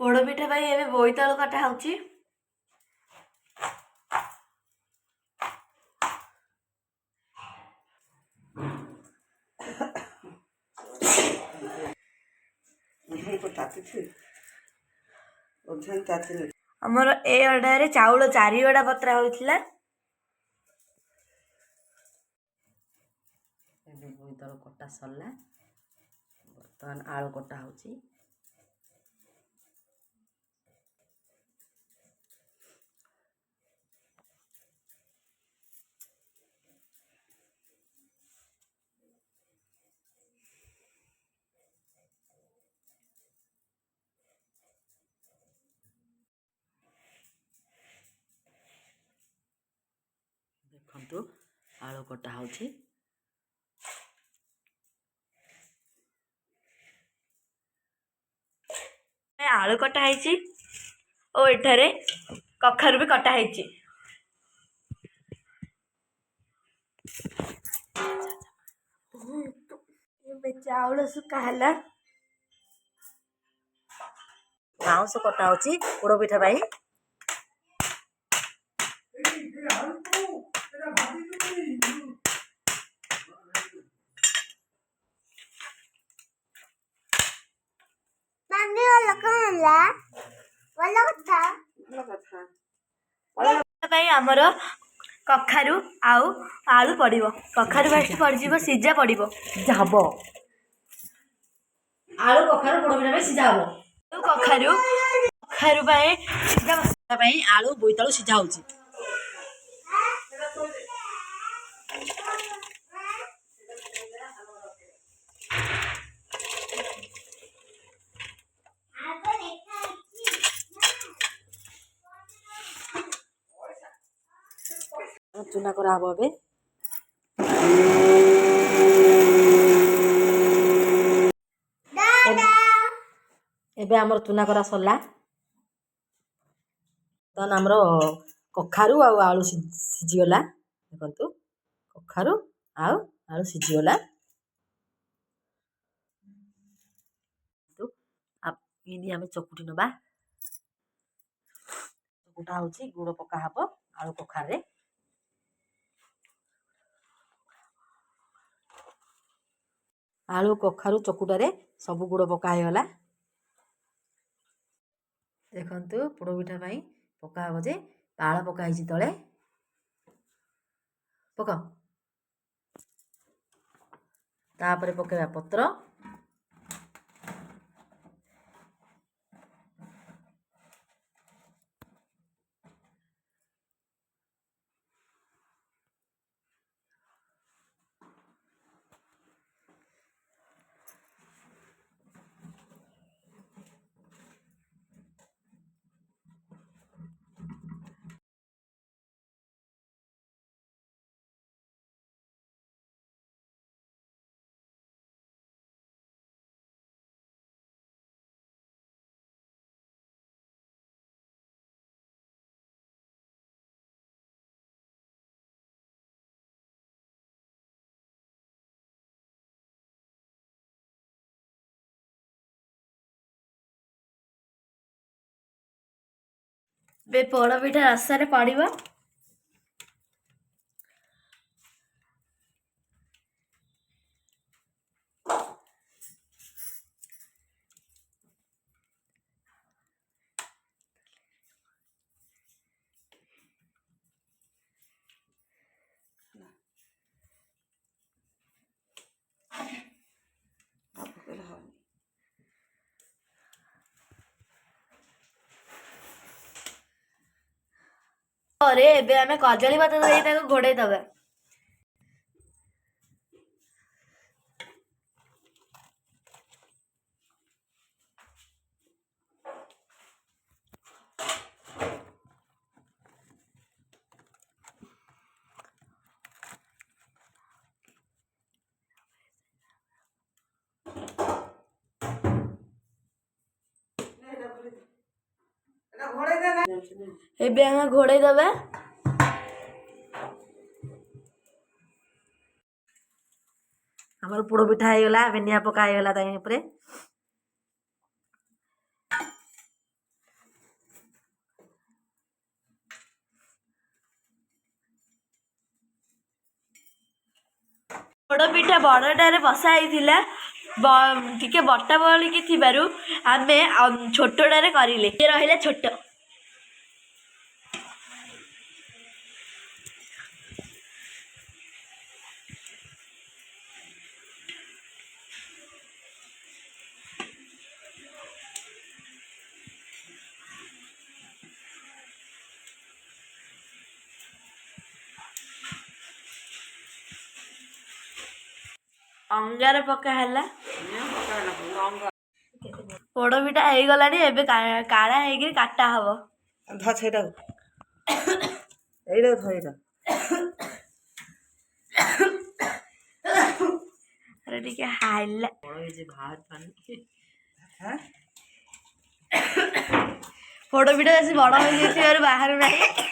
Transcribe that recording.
पोड़ पिठा भाई एबे बोईतालु कटा होउची। हमर ए अडा रे चाउल 4 अडा पत्रा होइथिला। एबे बोईतालु कटा सरला बर्तमान आलू कटा होची। देखंतु आलू कटा होची। आलू कटा हैची ओ एठारे कखारु भी कटा हैची। एबे चाउल सुका हला माउस कटा होची पोड़ पिठा भाई। आमर कखारु आउ आलू पड़िबो। कखारु फास्ट पड़जिबो सिजा पड़िबो सिजा हबो आलू कखारु पोड़ पिठा भाई सिजा हबो। कखारु कखारु भाई सिजा भाई आलू बोईतालु सिजा होची। चुना करा हबो बे एबे हमर चुना करा सरला तन हमर कखारु आ आलू सिझी गला। देखंतु कखारु आ आलू सिझी गला। तो आप इनी हमें चकुटी नबा। चकुटा होची गुड़ पका हबो आलू कखार रे। आलू कखारु चकुटा रे सब गुड़ पका हे गला। देखंतु पोड़ पिठा भाई पका हबो जे ताଳ पका हिची तळे पका तापरे पकेबा पत्र बे पोड़ पिठा रास्ता रे पड़िबो। अरे एबे हमें कजली पत्र देई ताको घोड़े दबे। एबे हमें घोड़े दबे। हमर पोड़ पिठा हे गला। निया पका हे गला ताई ऊपरे। ପୋଡ଼ ପିଠା ବଡ଼ଟାରେ ବସା ହେଇଥିଲା ଟିକେ ବଟା ବଳିକି ଥିବାରୁ ଆମେ ଛୋଟଟାରେ କରିଲେ ଇଏ ରହିଲା ଛୋଟ। ଅଙ୍ଗାର ପକା ହେଲା। ପୋଡ଼ ପିଠା ହେଇଗଲାଣି ଏବେ କାଢା ହେଇକିରି କାଟା ହବ। ଧ ସେଇଟାକୁ ଏଇଟାକୁ ଧ ଏଇଟା ଟିକେ ହାଇଲା ପୋଡ଼ ପିଠା ବେଶୀ ବଡ଼ ହେଇଯାଇଥିବାରୁ ବାହାରୁ ନାହିଁ।